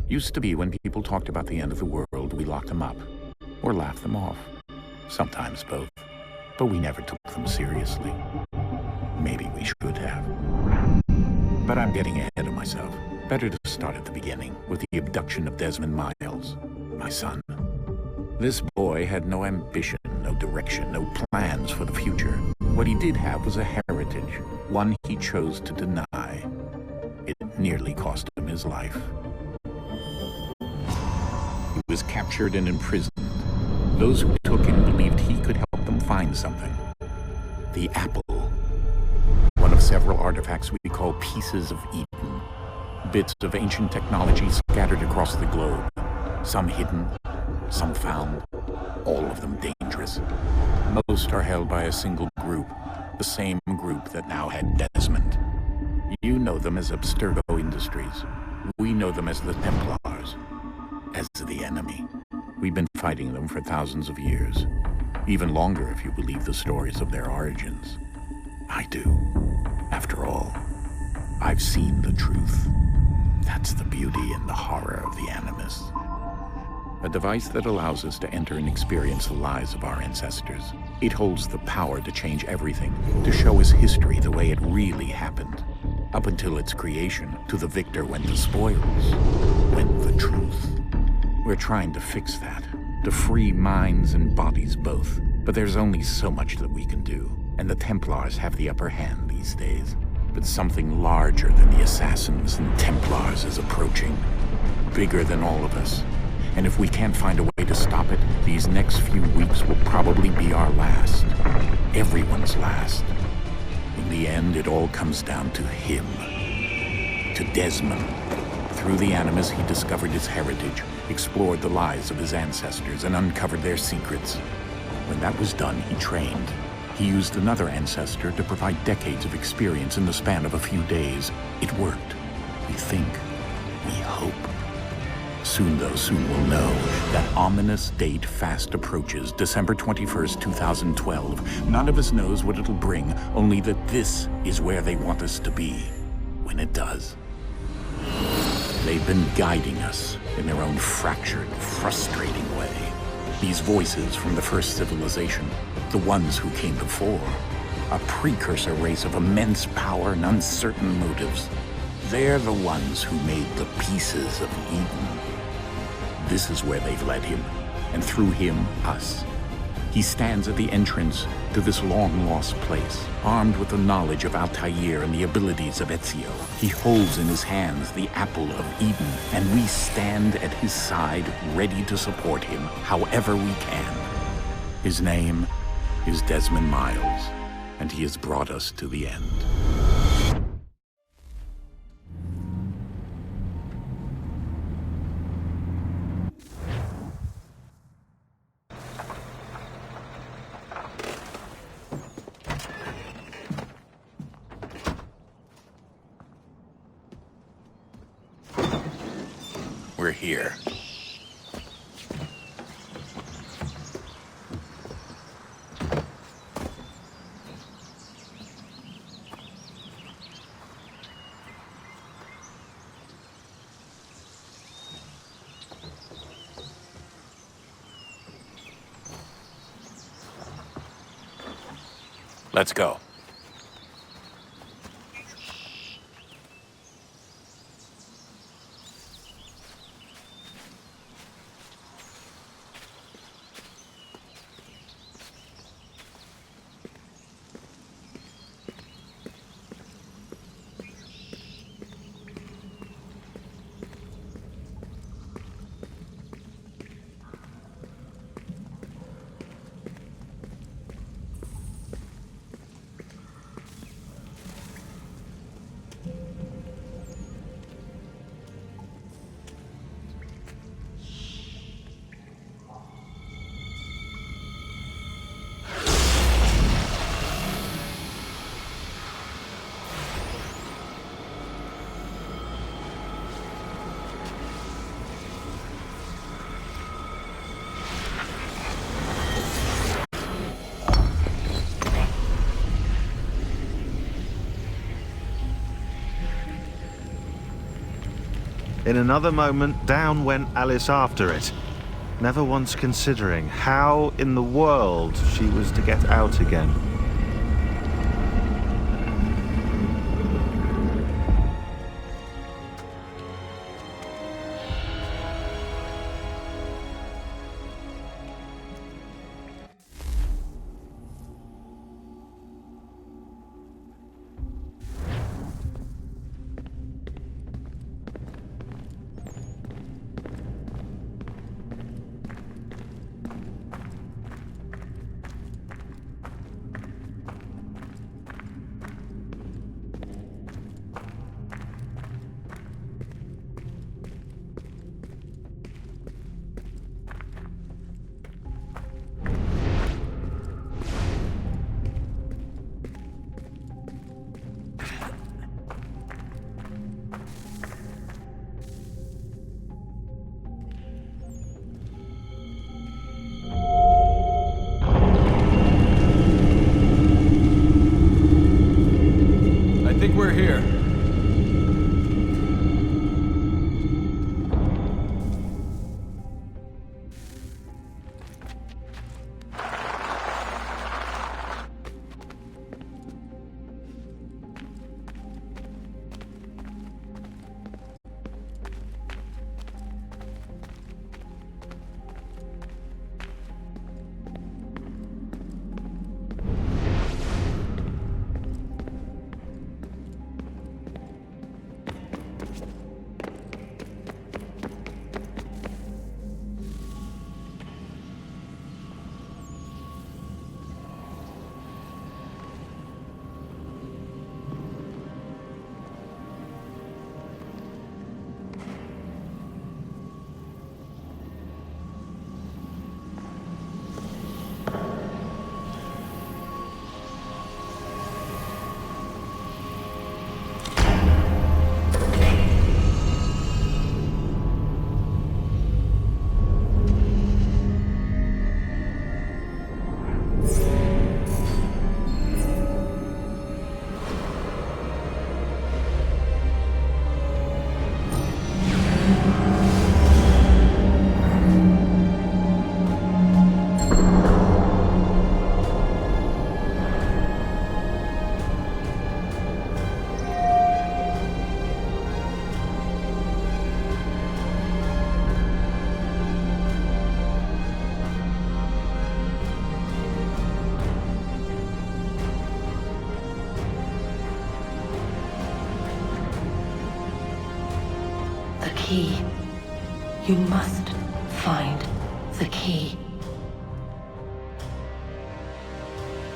Used to be when people talked about the end of the world, we locked them up. Or laughed them off. Sometimes both. But we never took them seriously. Maybe we should have. But I'm getting ahead of myself. Better to start at the beginning, with the abduction of Desmond Miles, my son. This boy had no ambition, no direction, no plans for the future. What he did have was a heritage, one he chose to deny. It nearly cost him his life. He was captured and imprisoned. Those who took him believed he could help them find something. The apple. One of several artifacts we call pieces of Eden. Bits of ancient technology scattered across the globe. Some hidden, some found, all of them dangerous. Most are held by a single group, the same group that now had Desmond. You know them as Abstergo Industries. We know them as the Templars, as the enemy. We've been fighting them for thousands of years. Even longer if you believe the stories of their origins. I do. After all, I've seen the truth. That's the beauty and the horror of the Animus. A device that allows us to enter and experience the lives of our ancestors. It holds the power to change everything, to show us history the way it really happened. Up until its creation, to the victor went the spoils, went the truth. We're trying to fix that, to free minds and bodies both. But there's only so much that we can do, and the Templars have the upper hand these days. But something larger than the Assassins and Templars is approaching, bigger than all of us. And if we can't find a way to stop it, these next few weeks will probably be our last. Everyone's last. In the end, it all comes down to him. To Desmond. Through the Animus, he discovered his heritage, explored the lives of his ancestors, and uncovered their secrets. When that was done, he trained. He used another ancestor to provide decades of experience in the span of a few days. It worked. We think. We hope. Soon, though, soon we'll know. That ominous date fast approaches, December 21st, 2012. None of us knows what it'll bring, only that this is where they want us to be, when it does. They've been guiding us in their own fractured, frustrating way. These voices from the first civilization, the ones who came before, a precursor race of immense power and uncertain motives. They're the ones who made the pieces of Eden. This is where they've led him, and through him, us. He stands at the entrance to this long-lost place, armed with the knowledge of Altair and the abilities of Ezio. He holds in his hands the apple of Eden, and we stand at his side, ready to support him however we can. His name is Desmond Miles, and he has brought us to the end. We're here. Let's go. In another moment, down went Alice after it, never once considering how in the world she was to get out again. I think we're here. The key. You must find the key.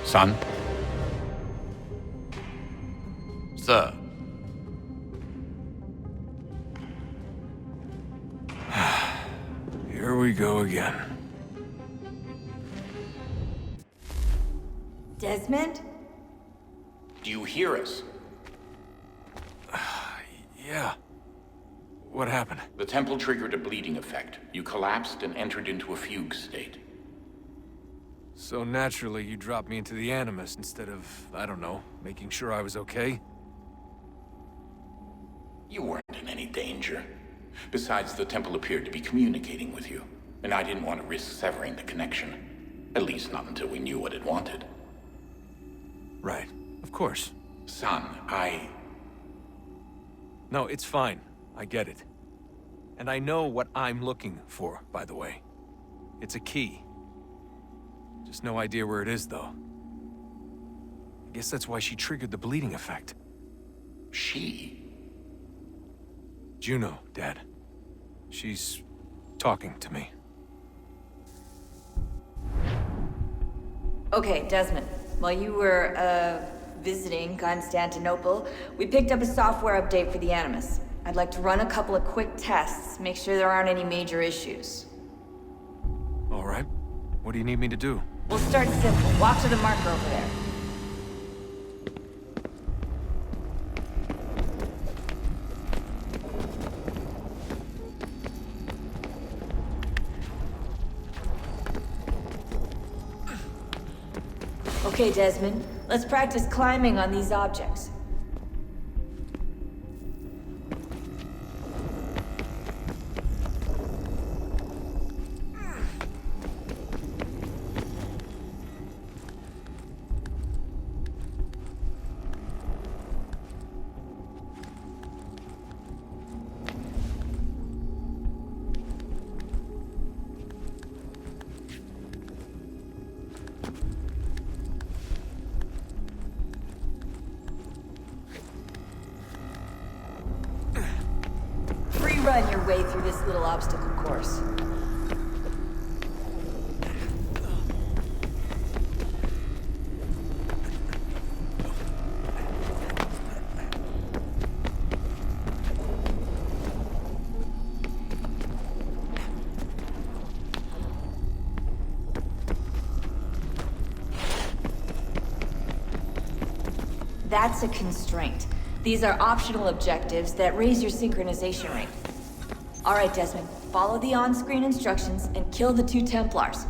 Son? Sir. Here we go again. Desmond? Do you hear us? Yeah. What happened? The temple triggered a bleeding effect. You collapsed and entered into a fugue state. So naturally, you dropped me into the Animus instead of, I don't know, making sure I was okay? You weren't in any danger. Besides, the temple appeared to be communicating with you, and I didn't want to risk severing the connection. At least not until we knew what it wanted. Right. Of course. Son, No, it's fine. I get it. And I know what I'm looking for, by the way. It's a key. Just no idea where it is, though. I guess that's why she triggered the bleeding effect. She? Juno, Dad. She's talking to me. Okay, Desmond. While you were, visiting Constantinople, we picked up a software update for the Animus. I'd like to run a couple of quick tests, make sure there aren't any major issues. All right. What do you need me to do? We'll start simple. Walk to the marker over there. Okay, Desmond. Let's practice climbing on these objects. your way through this little obstacle course. That's a constraint. These are optional objectives that raise your synchronization rate. Alright, Desmond, follow the on-screen instructions and kill the 2 Templars.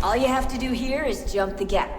All you have to do here is jump the gap.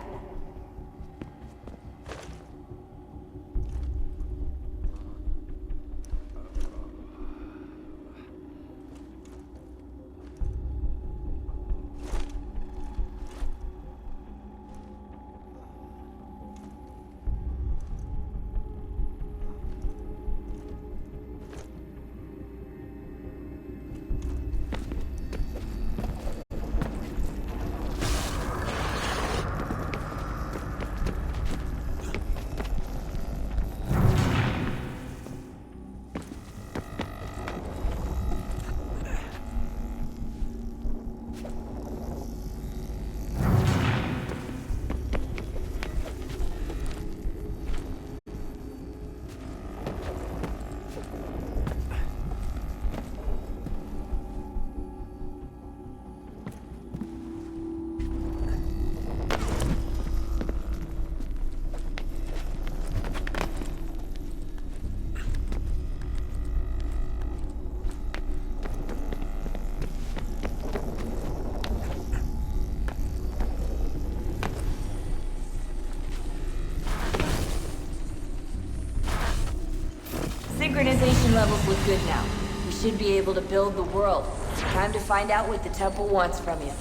Synchronization levels look good now. We should be able to build the world. Time to find out what the temple wants from you.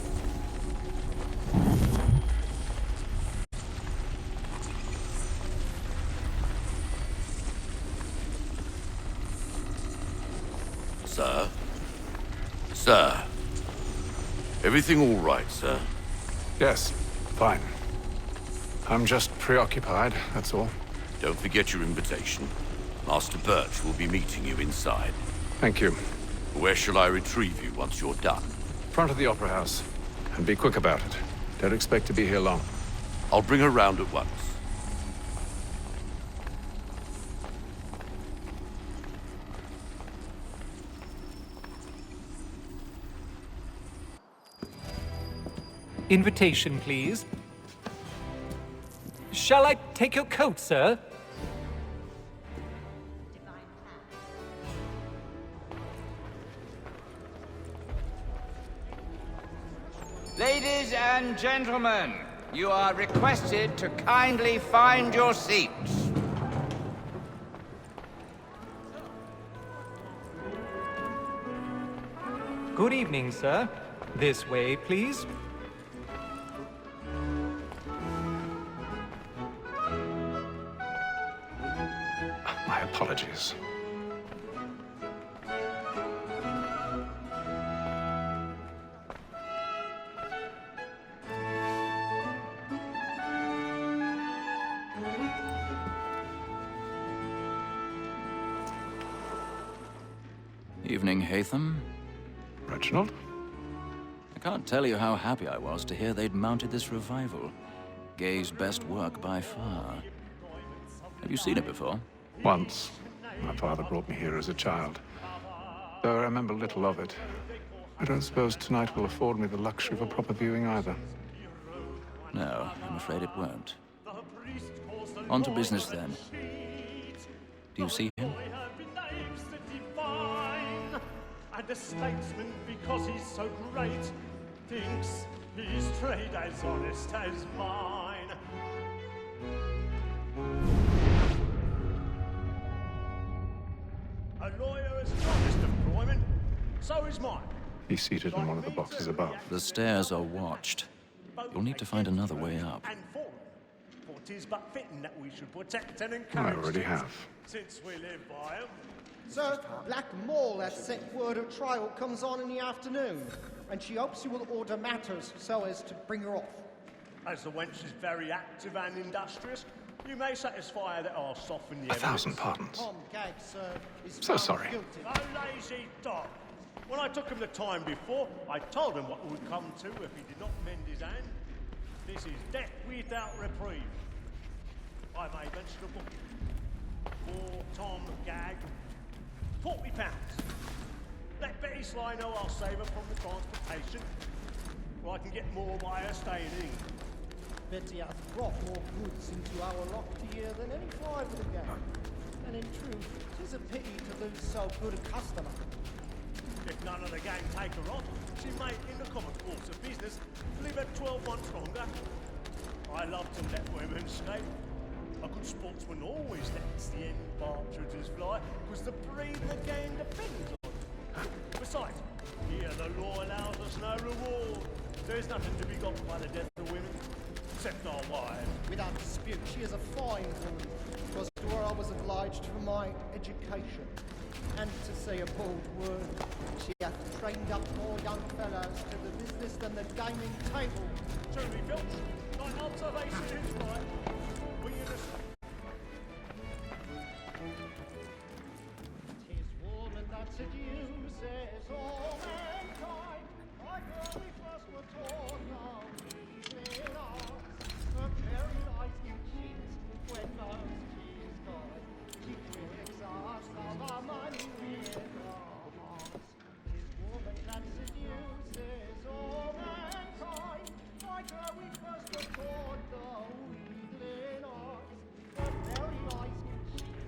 Sir? Sir? Everything all right, sir? Yes, fine. I'm just preoccupied, that's all. Don't forget your invitation. Master Birch will be meeting you inside. Thank you. Where shall I retrieve you once you're done? Front of the Opera House. And be quick about it. Don't expect to be here long. I'll bring her round at once. Invitation, please. Shall I take your coat, sir? Ladies and gentlemen, you are requested to kindly find your seats. Good evening, sir. This way, please. My apologies. Evening, Hatham. Reginald? I can't tell you how happy I was to hear they'd mounted this revival. Gay's best work by far. Have you seen it before? Once. My father brought me here as a child. Though I remember little of it. I don't suppose tonight will afford me the luxury of a proper viewing either. No, I'm afraid it won't. On to business then. Do you see him? And a statesman, because he's so great, thinks his trade as honest as mine. A lawyer is honest employment, so is mine. He's seated in one of the boxes above. The stairs are watched. You'll need to find another way up. And for 'tis but fitting that we should protect and I encourage already things, have. since we live by 'em. Sir, Black Mall has set word of trial comes on in the afternoon. and she hopes you will order matters so as to bring her off. As the wench is very active and industrious, you may satisfy her that I'll soften the 1,000 pardons. Tom Gagg, sir, is So found sorry. guilty. Oh, lazy dog. When I took him the time before, I told him what would come to if he did not mend his hand. This is death without reprieve. I made vegetable. For Tom Gagg, £40. Let Betty Sly know I'll save her from the transportation, or I can get more by her staying in. Betty hath brought more goods into our locked here than any five of the gang. And in truth, 'tis a pity to lose so good a customer. If none of the gang take her on, she may, in the common course of business, leave her 12 months longer. I love to let women skate. A good sportsman always lets the end partridges fly, because the breed of the gang depends on it. Besides, here the law allows us no reward. There's nothing to be got by the death of women, except our wives. Without dispute, she is a fine woman, because to her I was obliged for my education. And to say a bold word, she hath trained up more young fellows to the business than the gaming table. Truly, Filch, thine observation is right. We understand. 'Tis woman that seduces all mankind. Like her we first were taught how evening arts. Her very eyes you cheat when most she's gone. She tricks us of our money with her hearts. 'Tis woman that seduces all mankind. Like her we first were taught the evening arts. Her very eyes you cheat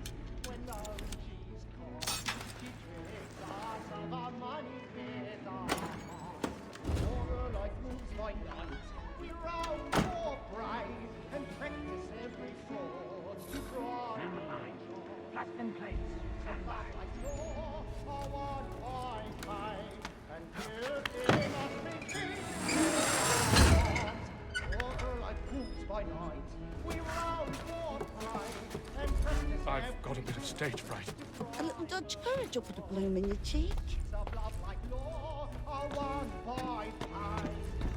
when most she's caught. She tricks us of our money with her hearts. For her life moves by night. We roam for prey and practice every fraud to bribe. Plastin plates. Like law, or what I pay, and guilty must be treated. For her life moves by night. We roam for prey and practice I've got a bit of stage fright. A little Dutch courage will put a bloom in your cheek. of love like law, or one by pay,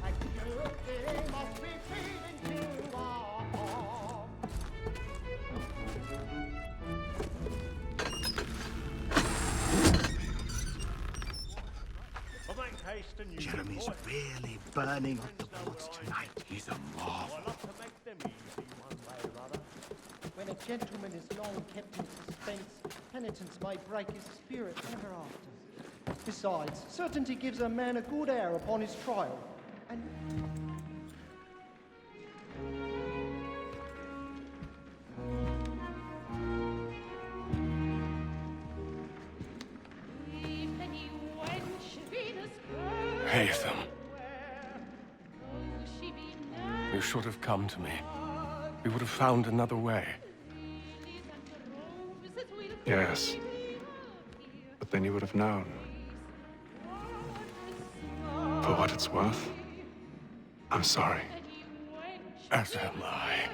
and guilty must be treated to our harm. I'll make haste and use Jeremy's the voice. really burning up the boards tonight. He's a I marvel. love to make them easy one way or other. When a gentleman is long kept in suspense, penitence may break his spirit ever after. Besides, certainty gives a man a good air upon his trial. And Haytham. You should have come to me. We would have found another way. Yes. But then you would have known. For what it's worth, I'm sorry. As am I.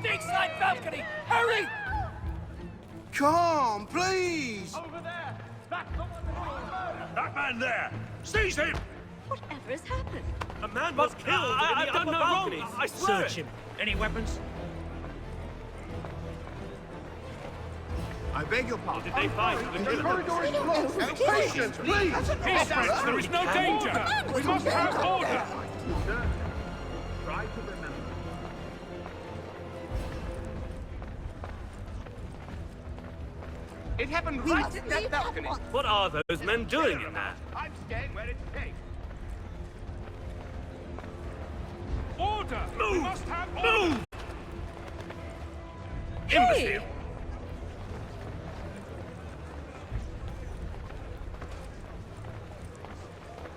Stateside balcony! Hurry! Come, please! Over there! That's the one that man there! Seize him! Whatever has happened? A man was killed I've done no wrong! I swear Search him! Any weapons? I beg your pardon. Did they find him? The corridor is closed. Patience, please! Peace, friends! There is no danger! We must have order! Try to remember. It happened right in that balcony. What are those men doing in there? I'm staying where it's safe. Order! Order! We must have order! Move! Hey!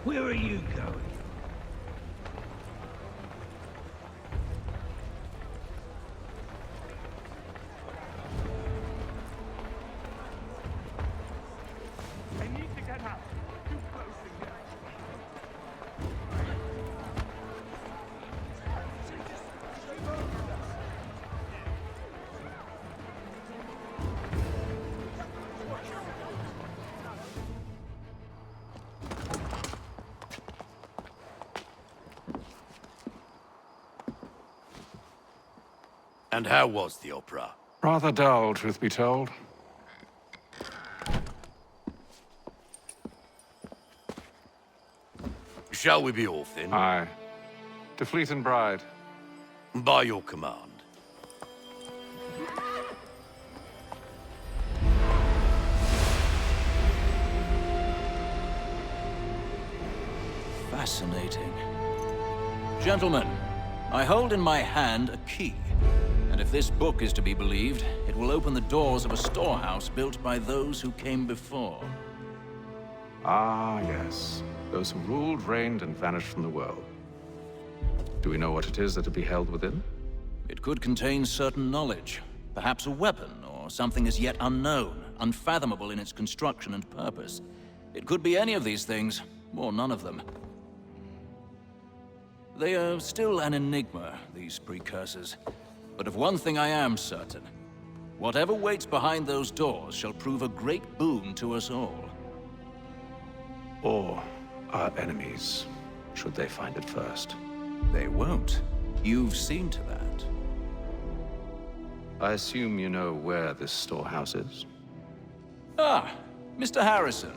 Where are you going? I need to get out. Too close to get. And how was the opera? Rather dull, truth be told. Shall we be off then? Aye. To Fleet and Bride. By your command. Fascinating. Gentlemen, I hold in my hand a key. And if this book is to be believed, it will open the doors of a storehouse built by those who came before. Ah, yes. Those who ruled, reigned, and vanished from the world. Do we know what it is that will be held within? It could contain certain knowledge. Perhaps a weapon, or something as yet unknown, unfathomable in its construction and purpose. It could be any of these things, or none of them. They are still an enigma, these precursors. But of one thing I am certain. Whatever waits behind those doors shall prove a great boon to us all. Or our enemies, should they find it first. They won't. You've seen to that. I assume you know where this storehouse is? Ah, Mr. Harrison.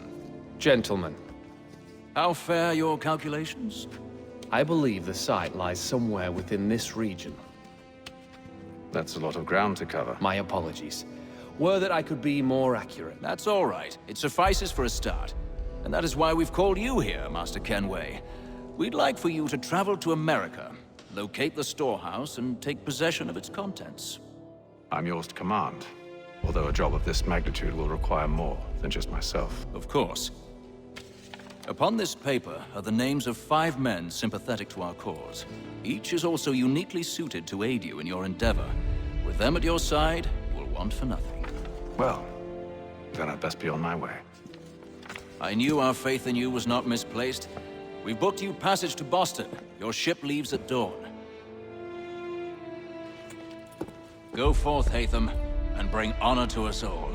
Gentlemen, How fare your calculations? I believe the site lies somewhere within this region. That's a lot of ground to cover. My apologies. Were that I could be more accurate. That's all right. It suffices for a start. And that is why we've called you here, Master Kenway. We'd like for you to travel to America, locate the storehouse, and take possession of its contents. I'm yours to command, although a job of this magnitude will require more than just myself. Of course. Upon this paper are the names of 5 men sympathetic to our cause. Each is also uniquely suited to aid you in your endeavor. With them at your side, you will want for nothing. Well, then I'd best be on my way. I knew our faith in you was not misplaced. We've booked you passage to Boston. Your ship leaves at dawn. Go forth, Hatham, and bring honor to us all.